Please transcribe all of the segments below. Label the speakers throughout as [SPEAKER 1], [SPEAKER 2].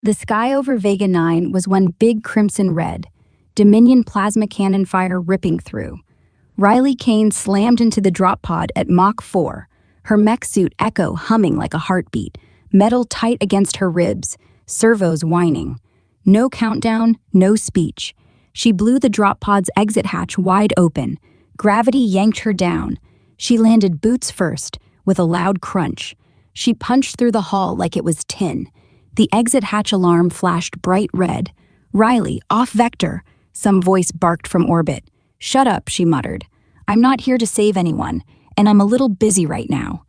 [SPEAKER 1] The sky over Vega 9 was one big crimson red, Dominion plasma cannon fire ripping through. Riley Kane slammed into the drop pod at Mach 4, her mech suit echo humming like a heartbeat, metal tight against her ribs, servos whining. No countdown, no speech. She blew the drop pod's exit hatch wide open. Gravity yanked her down. She landed boots first, with a loud crunch. She punched through the hull like it was tin. The exit hatch alarm flashed bright red. "Riley, off vector," some voice barked from orbit. "Shut up," she muttered. "I'm not here to save anyone, and I'm a little busy right now."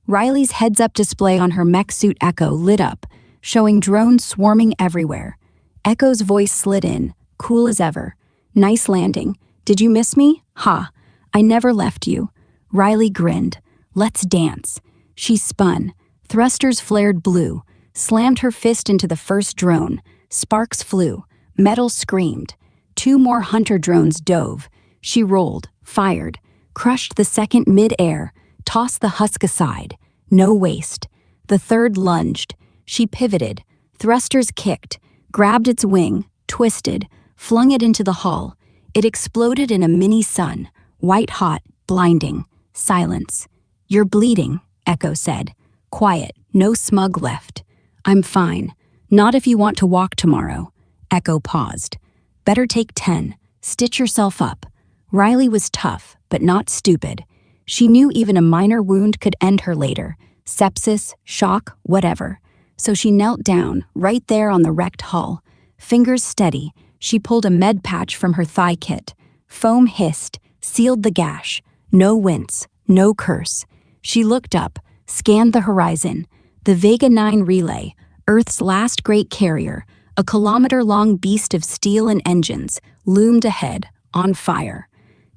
[SPEAKER 1] Riley's heads-up display on her mech suit Echo lit up, showing drones swarming everywhere. Echo's voice slid in, cool as ever. "Nice landing. Did you miss me? Ha. I never left you." Riley grinned. "Let's dance." She spun. Thrusters flared blue, slammed her fist into the first drone. Sparks flew. Metal screamed. 2 more hunter drones dove. She rolled, fired, crushed the second mid-air, tossed the husk aside. No waste. The third lunged. She pivoted. Thrusters kicked, grabbed its wing, twisted, flung it into the hull. It exploded in a mini sun, white-hot, blinding. Silence. "You're bleeding," Echo said. "Quiet, no smug left." "I'm fine. Not if you want to walk tomorrow." Echo paused. "Better take 10. Stitch yourself up." Riley was tough, but not stupid. She knew even a minor wound could end her later. Sepsis, shock, whatever. So she knelt down, right there on the wrecked hull. Fingers steady, she pulled a med patch from her thigh kit. Foam hissed, sealed the gash. No wince, no curse. She looked up, scanned the horizon. The Vega 9 relay, Earth's last great carrier, a kilometer-long beast of steel and engines, loomed ahead, on fire.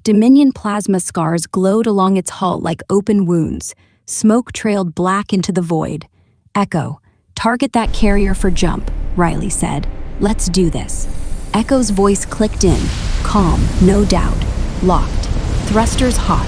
[SPEAKER 1] Dominion plasma scars glowed along its hull like open wounds. Smoke trailed black into the void. "Echo, target that carrier for jump," Riley said. "Let's do this." Echo's voice clicked in, calm, no doubt. Locked. Thrusters hot.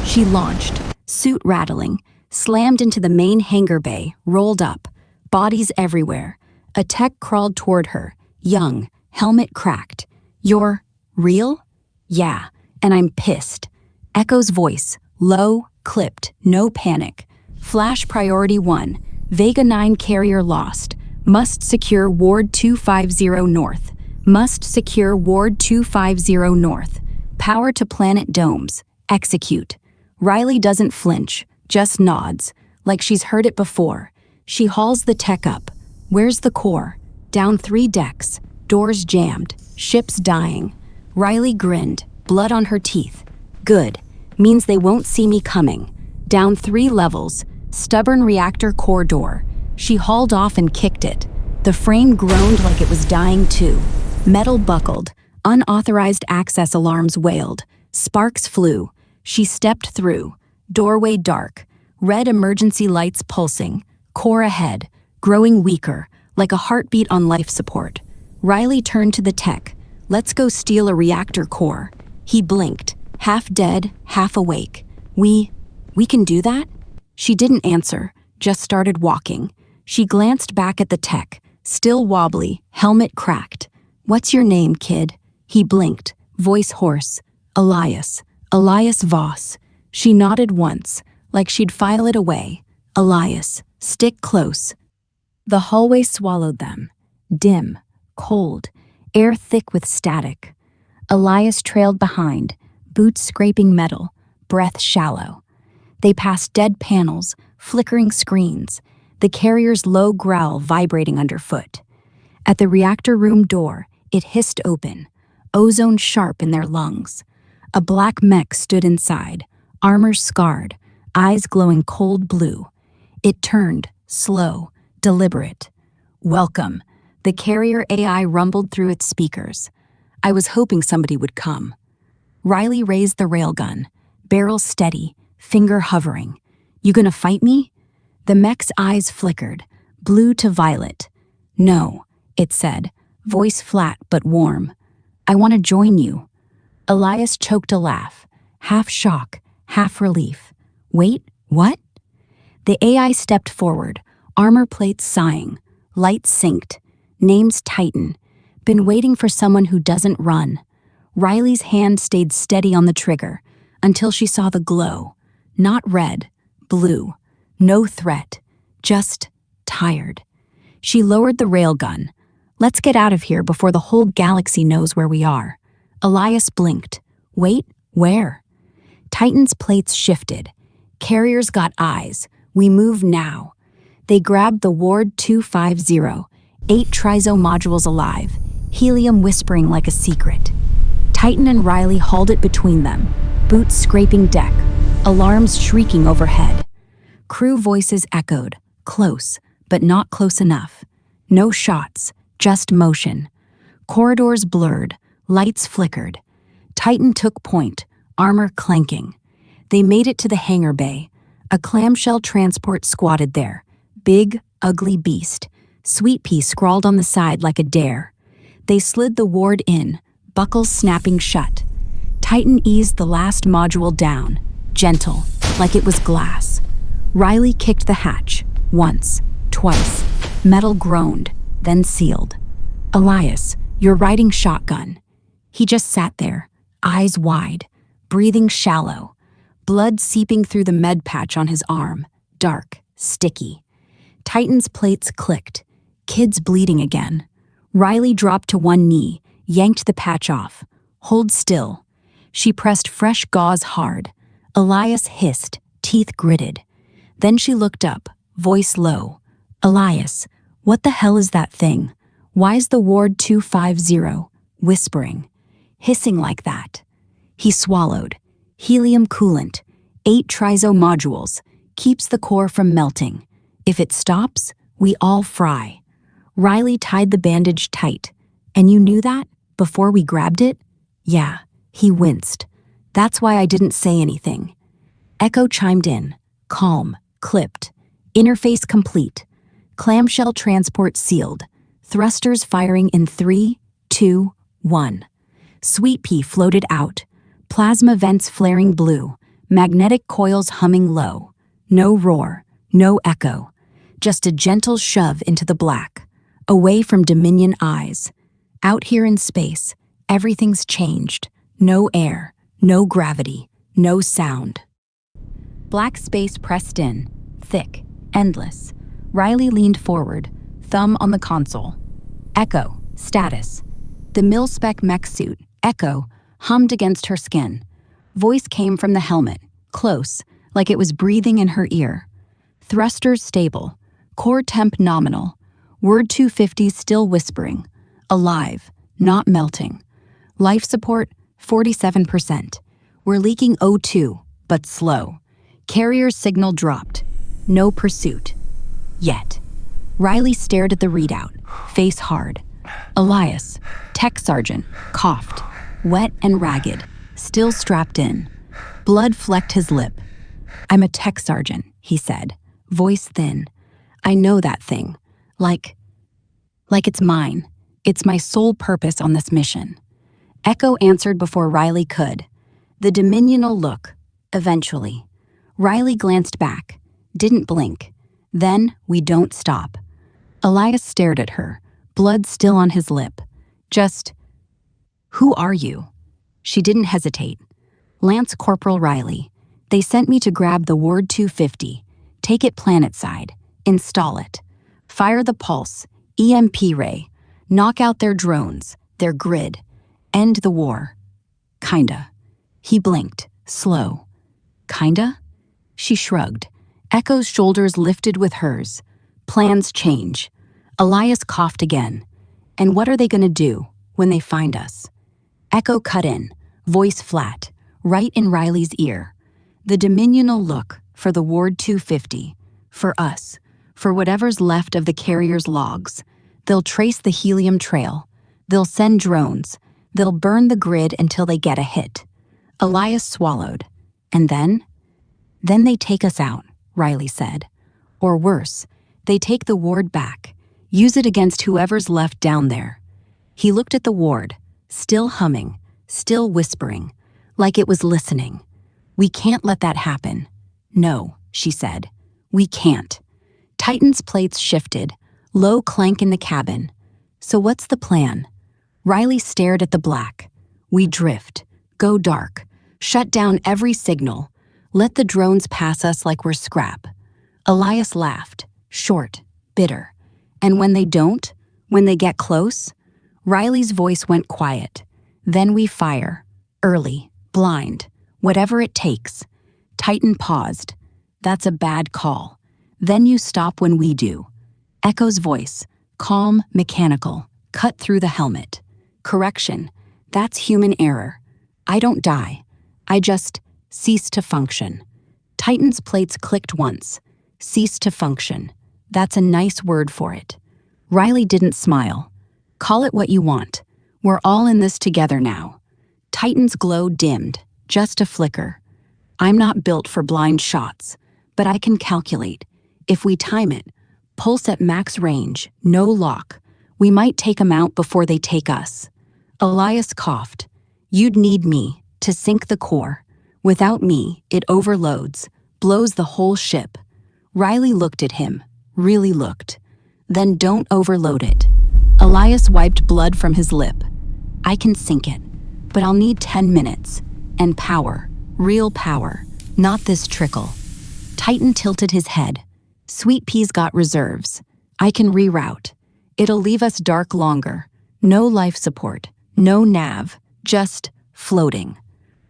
[SPEAKER 1] She launched, suit rattling, slammed into the main hangar bay, rolled up. Bodies everywhere. A tech crawled toward her, young, helmet cracked. "You're real?" "Yeah, and I'm pissed." Echo's voice, low, clipped, no panic. "Flash priority 1, Vega 9 carrier lost. Must secure Ward 250 North. Must secure Ward 250 North. Power to planet domes. Execute." Riley doesn't flinch, just nods, like she's heard it before. She hauls the tech up. "Where's the core?" "Down 3 decks. Doors jammed. Ship's dying." Riley grinned, blood on her teeth. "Good. Means they won't see me coming." Down 3 levels. Stubborn reactor core door. She hauled off and kicked it. The frame groaned like it was dying too. Metal buckled. Unauthorized access alarms wailed. Sparks flew. She stepped through. Doorway dark. Red emergency lights pulsing. Core ahead. Growing weaker, like a heartbeat on life support. Riley turned to the tech. "Let's go steal a reactor core." He blinked, half dead, half awake. We can do that?" She didn't answer, just started walking. She glanced back at the tech, still wobbly, helmet cracked. "What's your name, kid?" He blinked, voice hoarse. Elias Voss." She nodded once, like she'd file it away. "Elias, stick close." The hallway swallowed them. Dim, cold, air thick with static. Elias trailed behind, boots scraping metal, breath shallow. They passed dead panels, flickering screens, the carrier's low growl vibrating underfoot. At the reactor room door, it hissed open, ozone sharp in their lungs. A black mech stood inside, armor scarred, eyes glowing cold blue. It turned, slow, deliberate. "Welcome," the carrier AI rumbled through its speakers. "I was hoping somebody would come." Riley raised the railgun, barrel steady, finger hovering. "You gonna fight me?" The mech's eyes flickered, blue to violet. "No," it said, voice flat but warm. "I want to join you." Elias choked a laugh, half shock, half relief. "Wait, what?" The AI stepped forward, armor plates sighing, lights synced. Name's Titan. Been waiting for someone who doesn't run. Riley's hand stayed steady on the trigger until she saw the glow. Not red, blue. No threat. Just tired. She lowered the railgun. Let's get out of here before the whole galaxy knows where we are. Elias blinked. Wait, where? Titan's plates shifted. Carriers got eyes. We move now. They grabbed the Ward 250, 8 trizo modules alive, helium whispering like a secret. Titan and Riley hauled it between them, boots scraping deck, alarms shrieking overhead. Crew voices echoed, close, but not close enough. No shots, just motion. Corridors blurred, lights flickered. Titan took point, armor clanking. They made it to the hangar bay. A clamshell transport squatted there. Big, ugly beast. Sweet Pea scrawled on the side like a dare. They slid the ward in, buckles snapping shut. Titan eased the last module down, gentle, like it was glass. Riley kicked the hatch, once, twice. Metal groaned, then sealed. Elias, you're riding shotgun. He just sat there, eyes wide, breathing shallow. Blood seeping through the med patch on his arm, dark, sticky. Titan's plates clicked, kids bleeding again. Riley dropped to one knee, yanked the patch off. Hold still. She pressed fresh gauze hard. Elias hissed, teeth gritted. Then she looked up, voice low. Elias, what the hell is that thing? Why's the Ward 250? Whispering. Hissing like that. He swallowed. Helium coolant, 8 trizo modules, keeps the core from melting. If it stops, we all fry. Riley tied the bandage tight. And you knew that? Before we grabbed it? Yeah, he winced. That's why I didn't say anything. Echo chimed in, calm, clipped. Interface complete. Clamshell transport sealed. Thrusters firing in 3, 2, 1. Sweet Pea floated out. Plasma vents flaring blue, magnetic coils humming low. No roar, no echo, just a gentle shove into the black, away from Dominion eyes. Out here in space, everything's changed. No air, no gravity, no sound. Black space pressed in, thick, endless. Riley leaned forward, thumb on the console. Echo, status. The mil-spec mech suit, Echo, hummed against her skin. Voice came from the helmet, close, like it was breathing in her ear. Thrusters stable, core temp nominal. Word 250 still whispering. Alive, not melting. Life support, 47%. We're leaking O2, but slow. Carrier signal dropped. No pursuit. Yet. Riley stared at the readout, face hard. Elias, tech sergeant, coughed. Wet and ragged, still strapped in. Blood flecked his lip. I'm a tech sergeant, he said, voice thin. I know that thing. Like it's mine. It's my sole purpose on this mission. Echo answered before Riley could. The Dominional look, eventually. Riley glanced back, didn't blink. Then we don't stop. Elias stared at her, blood still on his lip. Just, who are you? She didn't hesitate. Lance Corporal Riley. They sent me to grab the Ward 250, take it planetside, install it, fire the pulse, EMP ray, knock out their drones, their grid, end the war. Kinda. He blinked, slow. Kinda? She shrugged. Echo's shoulders lifted with hers. Plans change. Elias coughed again. And what are they gonna do when they find us? Echo cut in, voice flat, right in Riley's ear. The Dominional look for the Ward 250, for us, for whatever's left of the carrier's logs. They'll trace the helium trail. They'll send drones. They'll burn the grid until they get a hit. Elias swallowed. And then? Then they take us out, Riley said. Or worse, they take the ward back, use it against whoever's left down there. He looked at the ward, still humming, still whispering, like it was listening. We can't let that happen. No, she said. We can't. Titan's plates shifted, low clank in the cabin. So what's the plan? Riley stared at the black. We drift, go dark, shut down every signal, let the drones pass us like we're scrap. Elias laughed, short, bitter. And when they don't, when they get close, Riley's voice went quiet. Then we fire, early, blind, whatever it takes. Titan paused. That's a bad call. Then you stop when we do. Echo's voice, calm, mechanical, cut through the helmet. Correction, that's human error. I don't die. I just cease to function. Titan's plates clicked once. Cease to function. That's a nice word for it. Riley didn't smile. Call it what you want. We're all in this together now. Titan's glow dimmed, just a flicker. I'm not built for blind shots, but I can calculate. If we time it, pulse at max range, no lock, we might take them out before they take us. Elias coughed. You'd need me to sink the core. Without me, it overloads, blows the whole ship. Riley looked at him, really looked. Then don't overload it. Elias wiped blood from his lip. I can sink it, but I'll need 10 minutes. And power, real power, not this trickle. Titan tilted his head. Sweet Pea's got reserves. I can reroute. It'll leave us dark longer. No life support, no nav, just floating.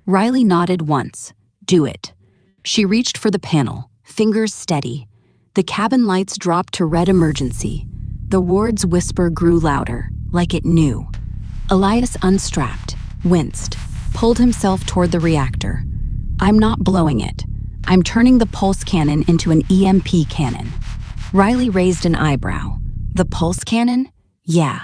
[SPEAKER 1] Riley nodded once. Do it. She reached for the panel, fingers steady. The cabin lights dropped to red emergency. The ward's whisper grew louder, like it knew. Elias unstrapped, winced, pulled himself toward the reactor. I'm not blowing it. I'm turning the pulse cannon into an EMP cannon. Riley raised an eyebrow. The pulse cannon? Yeah.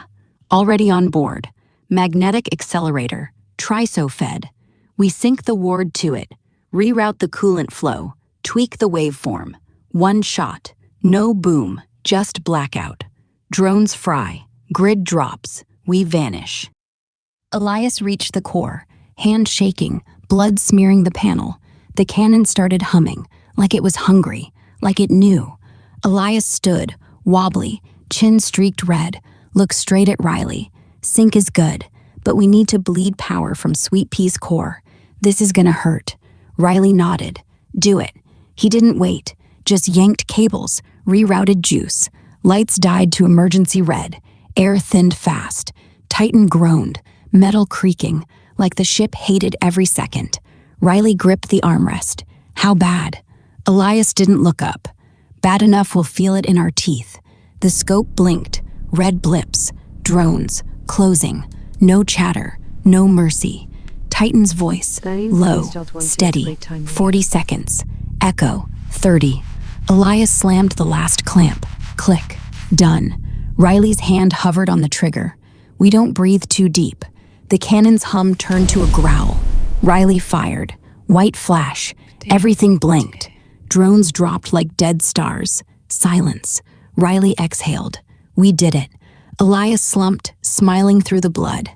[SPEAKER 1] Already on board. Magnetic accelerator. Triso-fed. We sync the ward to it. Reroute the coolant flow. Tweak the waveform. One shot. No boom. Just blackout. Drones fry. Grid drops. We vanish. Elias reached the core, hand shaking, blood smearing the panel. The cannon started humming, like it was hungry, like it knew. Elias stood, wobbly, chin streaked red, looked straight at Riley. Sync is good, but we need to bleed power from Sweet Pea's core. This is gonna hurt. Riley nodded. Do it. He didn't wait, just yanked cables, rerouted juice. Lights died to emergency red. Air thinned fast. Titan groaned, metal creaking, like the ship hated every second. Riley gripped the armrest. How bad? Elias didn't look up. Bad enough we'll feel it in our teeth. The scope blinked. Red blips. Drones. Closing. No chatter. No mercy. Titan's voice. Low. Steady. 40 seconds. Echo. 30. Elias slammed the last clamp. Click. Done. Riley's hand hovered on the trigger. We don't breathe too deep. The cannon's hum turned to a growl. Riley fired. White flash. Everything blinked. Drones dropped like dead stars. Silence. Riley exhaled. We did it. Elias slumped, smiling through the blood.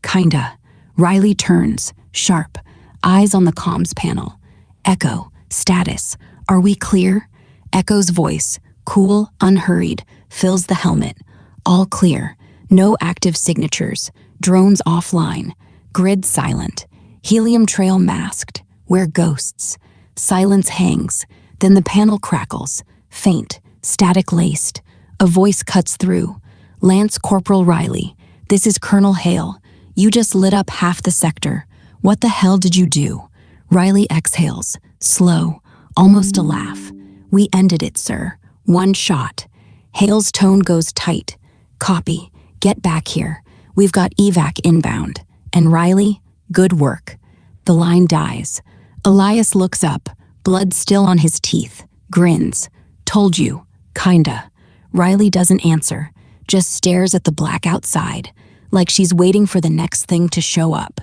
[SPEAKER 1] Kinda. Riley turns, sharp. Eyes on the comms panel. Echo. Status. Are we clear? Echo's voice, cool, unhurried, fills the helmet. All clear. No active signatures. Drones offline. Grid silent. Helium trail masked. We're ghosts. Silence hangs. Then the panel crackles. Faint. Static laced. A voice cuts through. Lance Corporal Riley. This is Colonel Hale. You just lit up half the sector. What the hell did you do? Riley exhales. Slow. Almost a laugh. We ended it, sir. One shot. Hale's tone goes tight. Copy. Get back here. We've got evac inbound. And Riley, good work. The line dies. Elias looks up, blood still on his teeth, grins. Told you. Kinda. Riley doesn't answer, just stares at the black outside, like she's waiting for the next thing to show up.